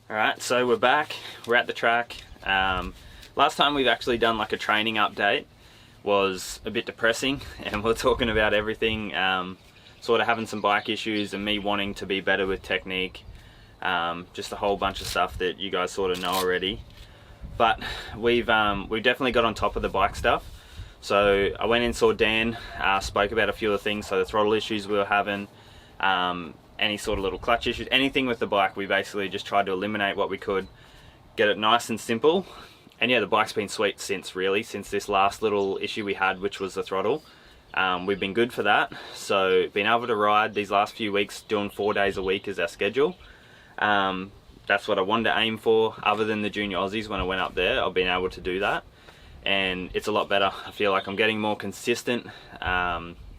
Alright, so we're back, we're at the track. Last time we've actually done like a training update was a bit depressing, and we're talking about everything, sort of having some bike issues and me wanting to be better with technique, just a whole bunch of stuff that you guys sort of know already. But we've definitely got on top of the bike stuff. So I went in, saw Dan, spoke about a few of the things, so the throttle issues we were having, any sort of little clutch issues, anything with the bike. We basically just tried to eliminate what we could, get it nice and simple. And yeah, the bike's been sweet since this last little issue we had, which was the throttle. We've been good for that. So being able to ride these last few weeks, doing 4 days a week is our schedule. That's what I wanted to aim for. Other than the junior Aussies, when I went up there, I've been able to do that. And it's a lot better. I feel like I'm getting more consistent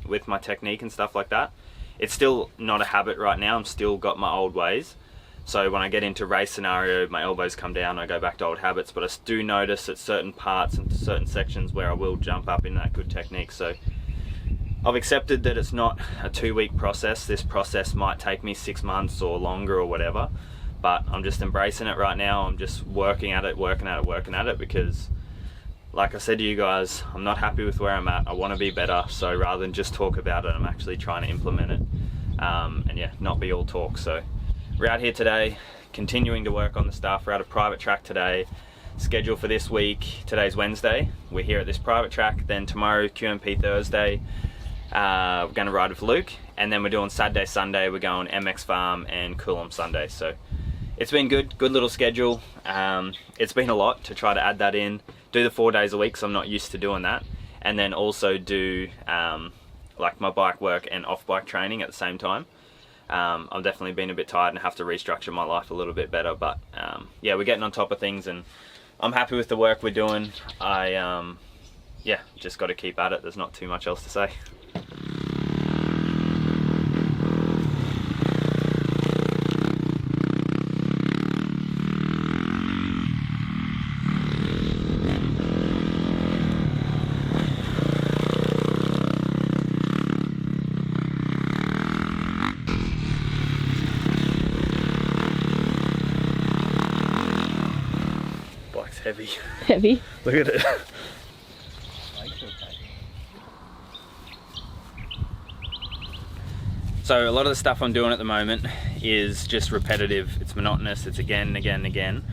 with my technique and stuff like that. It's still not a habit right now. I'm still got my old ways. So when I get into race scenario, my elbows come down, I go back to old habits, but I do notice at certain parts and certain sections where I will jump up in that good technique. So I've accepted that it's not a 2-week process. This process might take me 6 months or longer or whatever, but I'm just embracing it right now. I'm just working at it because, like I said to you guys, I'm not happy with where I'm at. I want to be better, so rather than just talk about it, I'm actually trying to implement it. And yeah, not be all talk. So we're out here today, continuing to work on the stuff. We're at a private track today. Schedule for this week, today's Wednesday. We're here at this private track. Then tomorrow, QMP Thursday, we're going to ride with Luke. And then we're doing Saturday, Sunday, we're going MX Farm and Coolum Sunday. So it's been good little schedule. It's been a lot to try to add that in. Do the 4 days a week, so I'm not used to doing that, and then also do like my bike work and off-bike training at the same time. I've definitely been a bit tired and have to restructure my life a little bit better, but yeah, we're getting on top of things and I'm happy with the work we're doing. Yeah, just got to keep at it. There's not too much else to say. Heavy. Heavy? Look at it. So a lot of the stuff I'm doing at the moment is just repetitive. It's monotonous. It's again and again and again.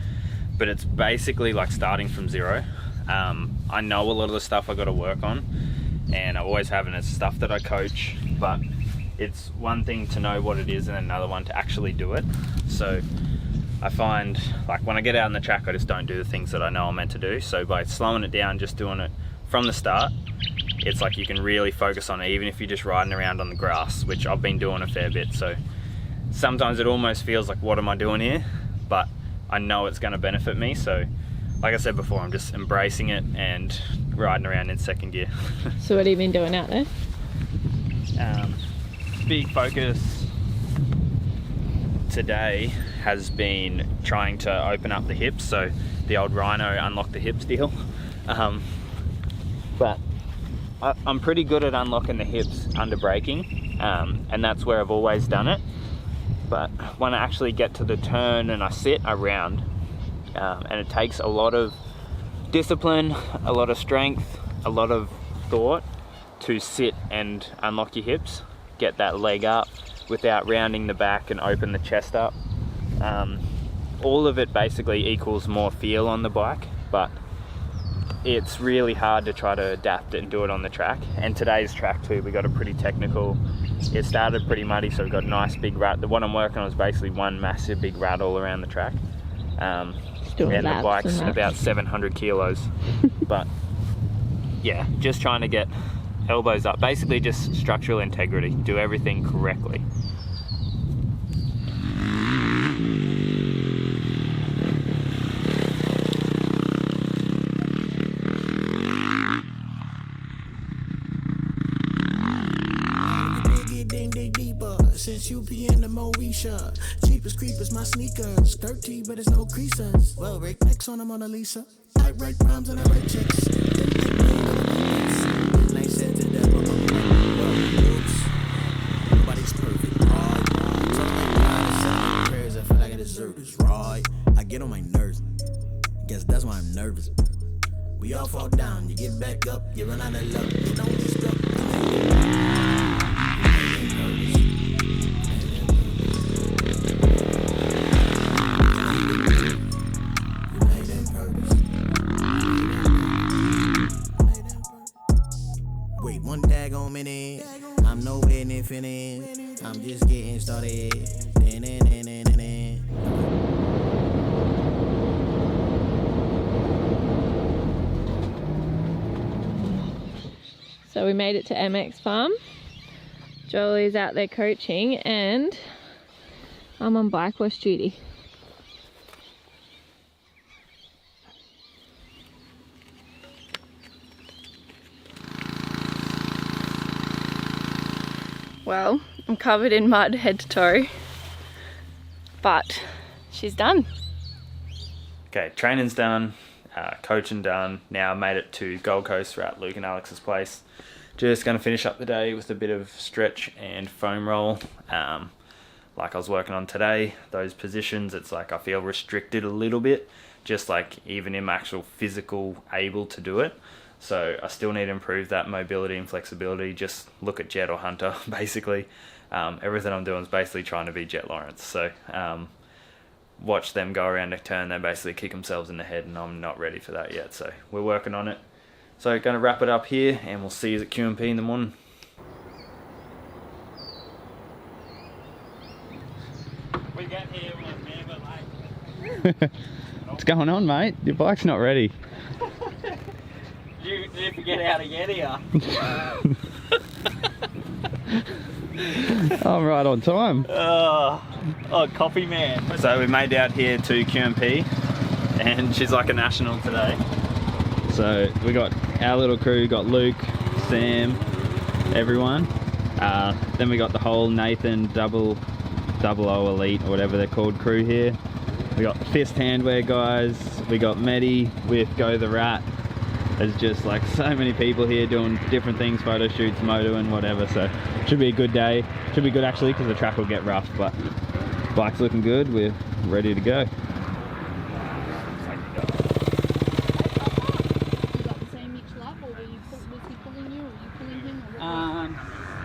But it's basically like starting from zero. I know a lot of the stuff I got to work on, and I always have, and it's stuff that I coach. But it's one thing to know what it is, and another one to actually do it. So I find, like, when I get out on the track, I just don't do the things that I know I'm meant to do. So by slowing it down, just doing it from the start, it's like you can really focus on it, even if you're just riding around on the grass, which I've been doing a fair bit. So sometimes it almost feels like, what am I doing here? But I know it's going to benefit me. So like I said before, I'm just embracing it and riding around in second gear. So what have you been doing out there? Big focus today has been trying to open up the hips, so the old Rhino unlock the hips deal. But I'm pretty good at unlocking the hips under braking, and that's where I've always done it. But when I actually get to the turn and I sit around, and it takes a lot of discipline, a lot of strength, a lot of thought to sit and unlock your hips, get that leg up without rounding the back and open the chest up. All of it basically equals more feel on the bike, but it's really hard to try to adapt it and do it on the track. And today's track too, we got a pretty technical, it started pretty muddy, so we've got a nice big rat. The one I'm working on is basically one massive big rat all around the track. And the bike's about 700 kilos. But yeah, just trying to get elbows up, basically just structural integrity, do everything correctly. Since you be in the Moesha, cheapest creepers, my sneakers, dirty, but it's no creases. Well, Rick, next on the Mona Lisa. I write rhymes and I write chicks. Ain't said to them, nobody's perfect. Prayers, I feel like I deserve this raw. hard, I get on my nerves. Guess that's why I'm nervous. We all fall down, you get back up, you run out of luck, you don't get stuck. Wait, one daggone minute, I'm nowhere near finished. I'm just getting started. So we made it to MX Farm. Jolie's out there coaching and I'm on bike wash duty. Well, I'm covered in mud head to toe, but she's done. Okay, training's done, coaching done. Now I made it to Gold Coast. We're at Luke and Alex's place. Just going to finish up the day with a bit of stretch and foam roll. Like I was working on today, those positions, it's like I feel restricted a little bit, just like even in my actual physical able to do it. So I still need to improve that mobility and flexibility. Just look at Jet or Hunter, basically. Everything I'm doing is basically trying to be Jet Lawrence. So watch them go around a turn, they basically kick themselves in the head, and I'm not ready for that yet. So we're working on it. So going to wrap it up here, and we'll see you at QMP in the morning. We got here What's going on, mate? Your bike's not ready. You need to get out again here. I'm right on time. Oh, coffee man. So we made out here to QMP, and she's like a national today. So we got our little crew, got Luke, Sam, everyone. Then we got the whole Nathan double O Elite or whatever they're called crew here. We got Fist Handwear guys. We got Medi with Go the Rat. There's just like so many people here doing different things, photo shoots, moto and whatever. So should be a good day. Should be good actually because the track will get rough, but bike's looking good. We're ready to go.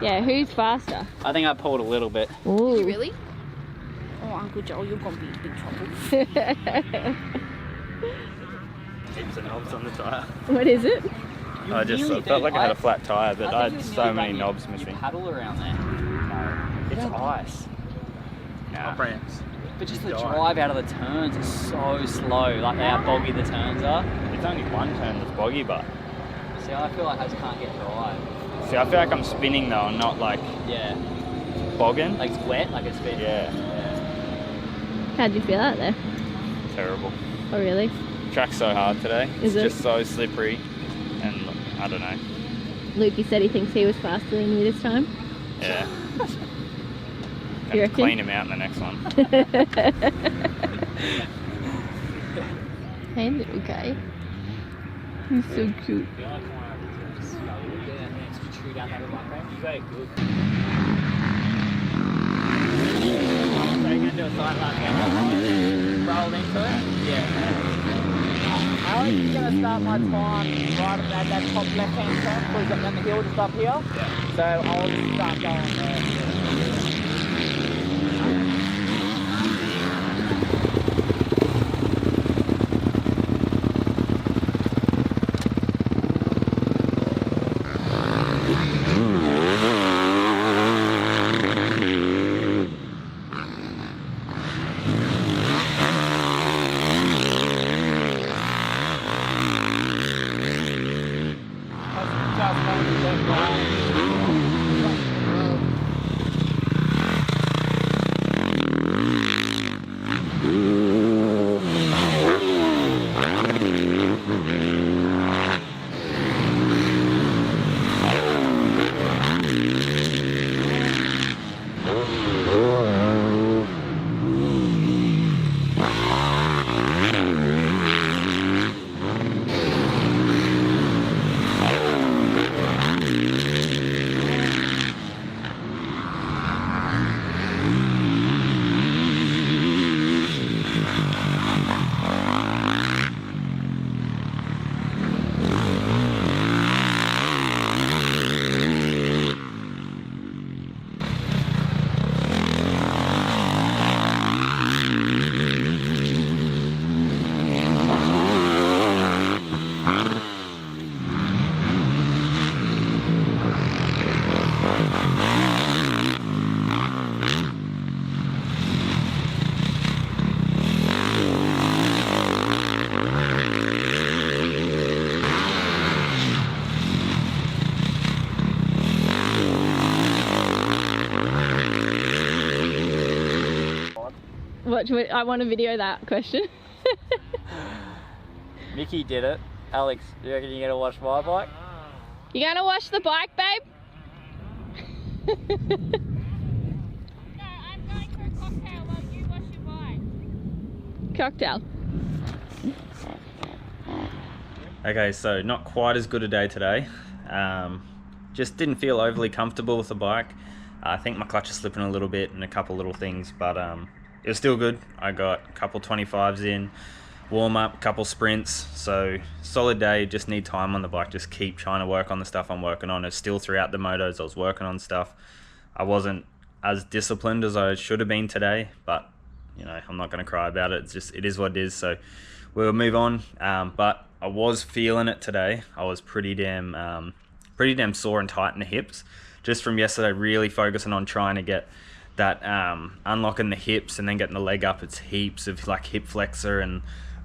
Yeah, who's faster? I think I pulled a little bit. Ooh. You really? Oh, Uncle Joel, you're gonna be in big trouble. Heaps of knobs on the tyre. What is it? I felt like I had a flat tyre, but I had so many knobs missing. You paddle around there. It's ice. Nah. But just the drive out of the turns is so slow, like how boggy the turns are. It's only one turn that's boggy, but... See, I feel like I just can't get drive. See, I feel like I'm spinning though, and not like... Yeah. Bogging. Like it's wet, like it's been... Yeah. How'd you feel out there? Terrible. Oh really? Track's so hard today. Is it? It's just so slippery, and I don't know. Lukey said he thinks he was faster than you this time. Yeah. You Have to reckon? clean him out in the next one. Hey little guy. He's so cute. Do a side lap rolled into it? Yeah. I was going to start my time right at that top left hand turn before we got down the hill just up here. Yeah. So I'll just start going there. I want to video that question. Mickey did it. Alex, do you reckon you're gonna wash my bike? You gonna wash the bike, babe? No, I'm going for a cocktail while you wash your bike. Cocktail. Okay, so not quite as good a day today. Just didn't feel overly comfortable with the bike. I think my clutch is slipping a little bit and a couple little things, but it was still good. I got a couple 25s in, warm up, a couple sprints, so solid day. Just need time on the bike, just keep trying to work on the stuff I'm working on. It's still throughout the motos I was working on stuff. I wasn't as disciplined as I should have been today, but you know, I'm not going to cry about it. It's just, it is what it is, so we'll move on. But I was feeling it today. I was pretty damn sore and tight in the hips just from yesterday, really focusing on trying to get that unlocking the hips and then getting the leg up. It's heaps of like hip flexor and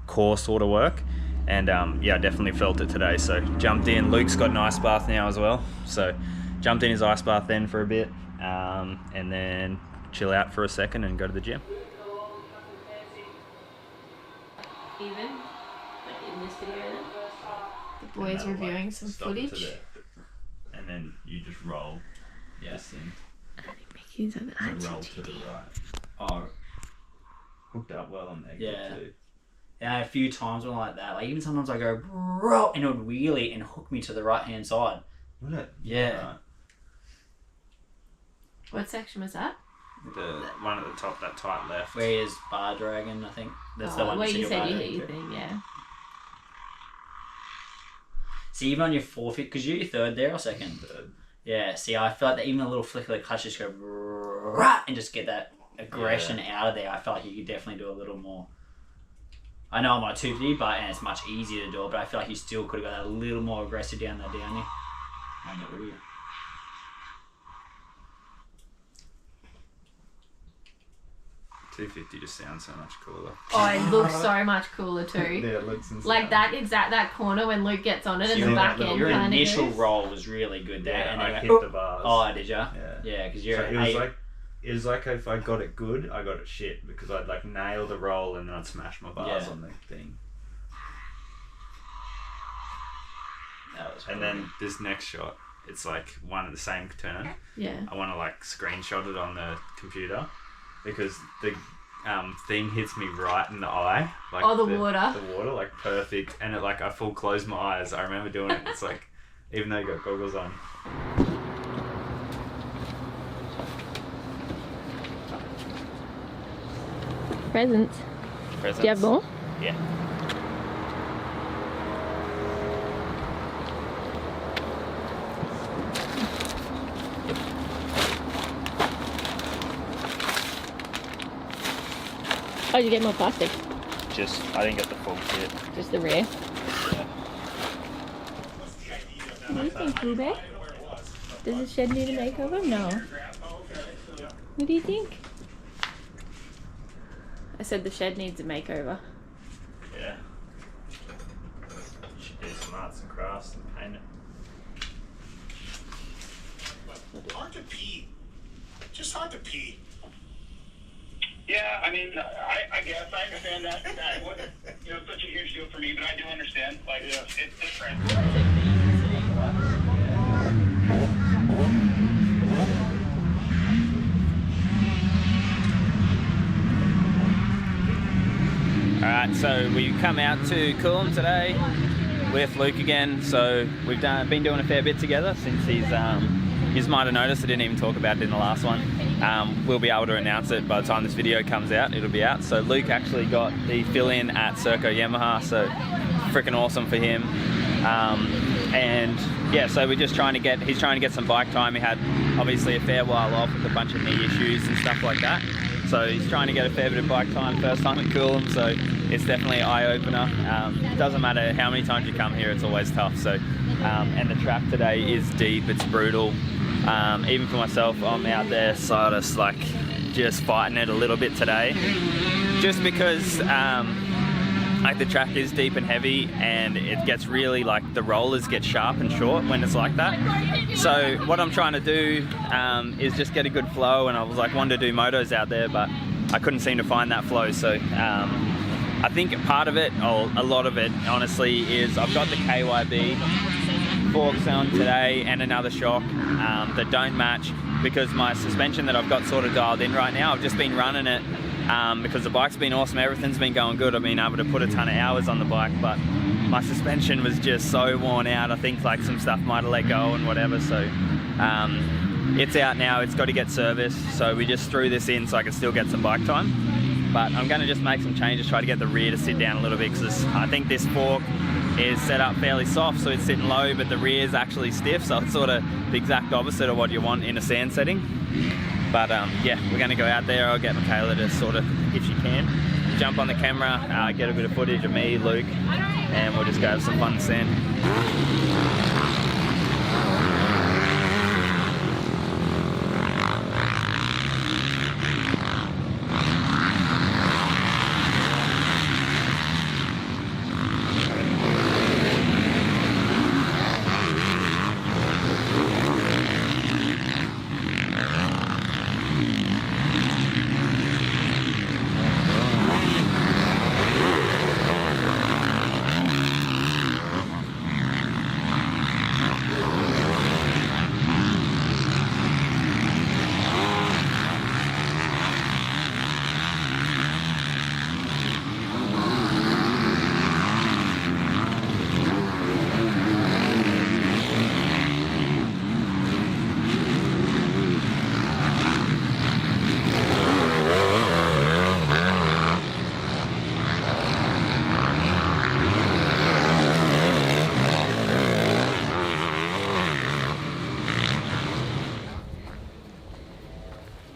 core sort of work, and yeah, I definitely felt it today. So jumped in. Luke's got an ice bath now as well, so jumped in his ice bath then for a bit, and then chill out for a second and go to the gym. Even like in this video then, the boys reviewing some footage. And then you just roll. This thing. I think Mickey's on the Roll to the right. Oh, hooked up well on there. Yeah. Too. Yeah, a few times when like that. Like even sometimes I go bro, and it would wheelie and hook me to the right hand side. Would it? Yeah. Right. What section was that? The one at the top, that tight left. Where is Bar Dragon? I think that's the one. Where that you said you bar hit your dragon. thing, yeah. See, even on your forefeet, because you're third there or second? Third. Yeah, see, I feel like that even a little flick of the clutch just go rah, and just get that aggression out of there. I feel like you could definitely do a little more. I know I'm on a 250, and it's much easier to do it, but I feel like you still could have got a little more aggressive down there, down here. I get rid of you. 250 just sounds so much cooler. Oh, it looks so much cooler too. Yeah, it looks insane. Like that corner when Luke gets on it and the back end Your kind of initial goes. roll was really good there. Yeah, and I then hit the bars. Oh, did ya? Yeah. Yeah, because you're. So it was like if I got it good, I got it shit, because I'd like nail the roll and then I'd smash my bars on the thing. And then this next shot, it's like one at the same turn. Yeah. I want to like screenshot it on the computer, because the thing hits me right in the eye. Like the water. The water, like perfect. And it like, I full closed my eyes. I remember doing it. It's like, even though you got goggles on. Presents. Do you have more? Yeah. Oh, did you get more plastic? I didn't get the full kit. Just the rear. What do you think, Boo Bear? Does the shed need a makeover? No. What do you think? I said the shed needs a makeover. Yeah. Should do some arts and crafts and paint it. Hard to pee. Just hard to pee. Yeah, I mean, I guess I understand that. That wasn't, such a huge deal for me, but I do understand. Like, it's different. Alright, so we come out to Coolum today with Luke again. So we've been doing a fair bit together since you might have noticed I didn't even talk about it in the last one. We'll be able to announce it by the time this video comes out. It'll be out. So Luke actually got the fill-in at Circo Yamaha, so freaking awesome for him. And yeah, so we're just he's trying to get some bike time. He had obviously a fair while off with a bunch of knee issues and stuff like that. So he's trying to get a fair bit of bike time first time at Coolum, so it's definitely an eye-opener. It doesn't matter how many times you come here, it's always tough. So, and the track today is deep, it's brutal. Even for myself, I'm out there sort of like just fighting it a little bit today, just because like the track is deep and heavy, and it gets really like the rollers get sharp and short when it's like that. So what I'm trying to do is just get a good flow, and I was like wanting to do motos out there, but I couldn't seem to find that flow. So I think part of it, or a lot of it honestly, is I've got the KYB forks on today and another shock that don't match, because my suspension that I've got sort of dialed in right now, I've just been running it because the bike's been awesome, everything's been going good, I've been able to put a ton of hours on the bike, but my suspension was just so worn out. I think like some stuff might have let go and whatever, so it's out now, it's got to get serviced, so we just threw this in so I can still get some bike time. But I'm going to just make some changes, try to get the rear to sit down a little bit, because I think this fork is set up fairly soft, so it's sitting low, but the rear is actually stiff, so it's sort of the exact opposite of what you want in a sand setting. But yeah, we're going to go out there. I'll get Michaela to sort of, if she can, jump on the camera, get a bit of footage of me, Luke, and we'll just go have some fun in the sand.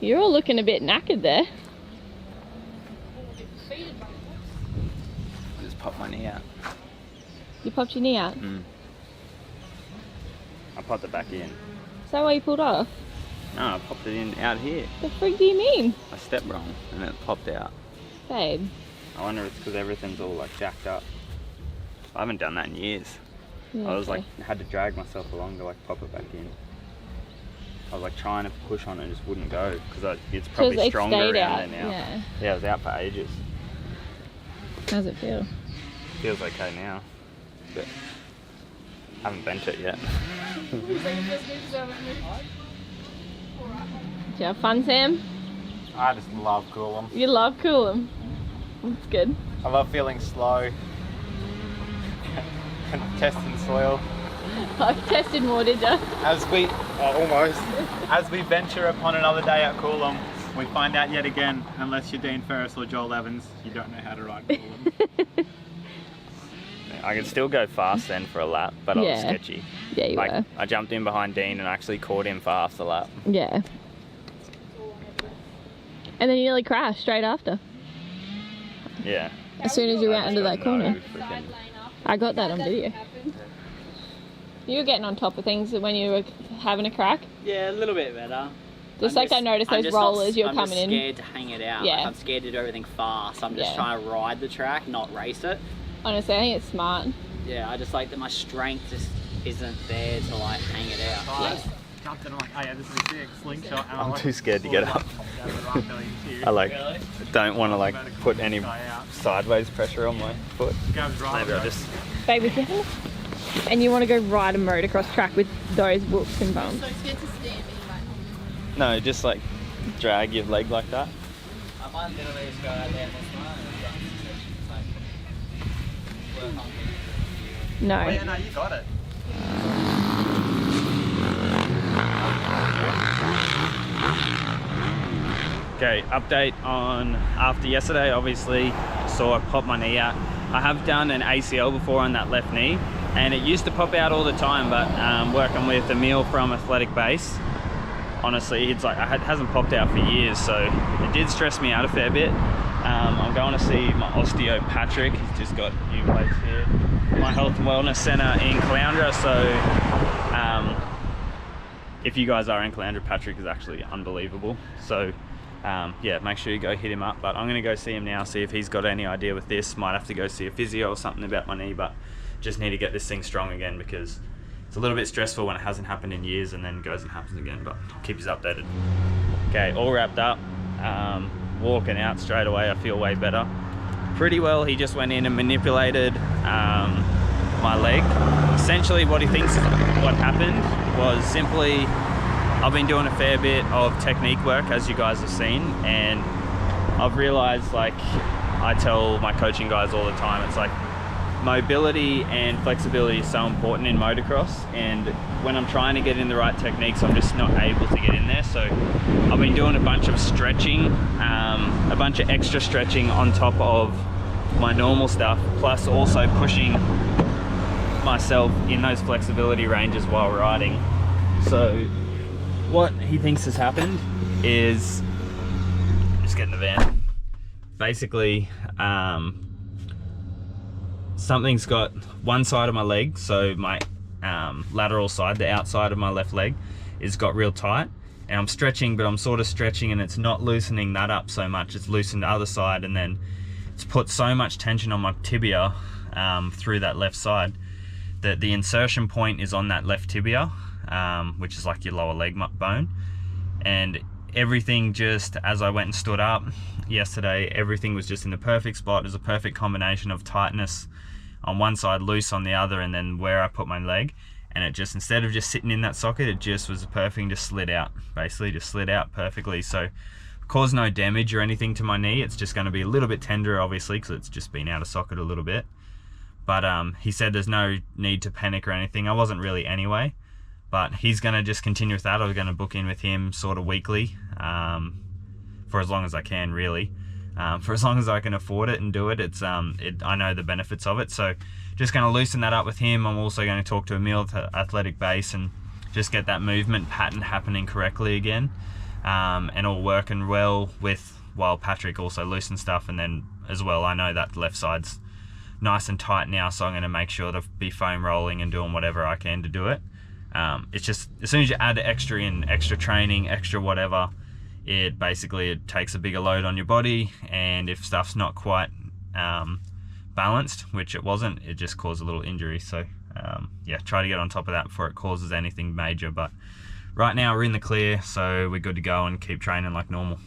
You're all looking a bit knackered there. I just popped my knee out. You popped your knee out? I popped it back in. Is that why you pulled off? No, I popped it in out here. The freak do you mean? I stepped wrong and it popped out. Babe. I wonder if it's because everything's all like jacked up. I haven't done that in years. Yeah, I was okay. like, had to drag myself along to like pop it back in. I was like trying to push on it and just wouldn't go, because it's probably it stronger stayed around out, there now. yeah. Yeah, it was out for ages. How's it feel? Feels okay now, but I haven't bent it yet. Did you have fun, Sam? I just love Coolum. You love Coolum. That's good. I love feeling slow. Testing soil. I've tested more, did you? As we venture upon another day at Coolum, we find out yet again, unless you're Dean Ferris or Joel Evans, you don't know how to ride Coolum. I could still go fast then for a lap, but I was sketchy. Yeah, you were. I jumped in behind Dean and actually caught him fast a lap. Yeah. And then you nearly crashed straight after. Yeah. As soon as you went into that corner. Freaking... I got that on video. You were getting on top of things when you were having a crack. Yeah, a little bit better. Just like I noticed those rollers you're coming in. I'm scared to hang it out. Yeah. Like I'm scared to do everything fast. I'm just trying to ride the track, not race it. Honestly, I think it's smart. Yeah, I just like that my strength just isn't there to like hang it out. Yeah. Jumped in, I'm like, oh yeah, this is a sick slingshot. And I'm too scared to get up. I like don't want to like put any sideways pressure on my foot. Maybe I'll just... Babe, if you have and you want to go ride a motocross track with those whoops and bumps. No, just like drag your leg like that. I might literally just go out there and No. Oh yeah, no, you got it. Okay, update on after yesterday. Obviously, saw I popped my knee out. I have done an ACL before on that left knee, and it used to pop out all the time, but working with Emil from Athletic Base, honestly, it's like it hasn't popped out for years, so it did stress me out a fair bit. I'm going to see my osteo Patrick. He's just got new plates here. My health and wellness centre in Caloundra, so if you guys are in Caloundra, Patrick is actually unbelievable. So yeah, make sure you go hit him up. But I'm going to go see him now, see if he's got any idea with this. Might have to go see a physio or something about my knee, but just need to get this thing strong again, because it's a little bit stressful when it hasn't happened in years and then goes and happens again. But I'll keep you updated. Okay, all wrapped up. walking out straight away, I feel way better. Pretty well, he just went in and manipulated my leg. Essentially what he thinks what happened was simply, I've been doing a fair bit of technique work, as you guys have seen, and I've realized, like I tell my coaching guys all the time, it's like mobility and flexibility is so important in motocross, and when I'm trying to get in the right techniques, I'm just not able to get in there. So I've been doing a bunch of stretching, a bunch of extra stretching on top of my normal stuff, plus also pushing myself in those flexibility ranges while riding. So what he thinks has happened is, just get in the van, basically something's got one side of my leg, so my lateral side, the outside of my left leg, is got real tight, and I'm stretching, but I'm sort of stretching and it's not loosening that up so much. It's loosened the other side, and then it's put so much tension on my tibia through that left side that the insertion point is on that left tibia, which is like your lower leg bone, and everything, just as I went and stood up yesterday, everything was just in the perfect spot. It was a perfect combination of tightness on one side, loose on the other, and then where I put my leg, and it just, instead of just sitting in that socket, it just was perfect, just slid out, basically just slid out perfectly. So caused no damage or anything to my knee. It's just going to be a little bit tender, obviously, because it's just been out of socket a little bit, but he said there's no need to panic or anything. I wasn't really anyway, but he's going to just continue with that. I was going to book in with him sort of weekly, for as long as I can, really. For as long as I can afford it and do it. It's I know the benefits of it, so just going to loosen that up with him. I'm also going to talk to Emil at Athletic Base and just get that movement pattern happening correctly again, and all working well with, while Patrick also loosens stuff. And then as well, I know that the left side's nice and tight now, so I'm going to make sure to be foam rolling and doing whatever I can to do it. It's just, as soon as you add extra in, extra training, extra whatever, it basically, it takes a bigger load on your body, and if stuff's not quite balanced, which it wasn't, it just caused a little injury. So yeah, try to get on top of that before it causes anything major. But right now we're in the clear, so we're good to go and keep training like normal.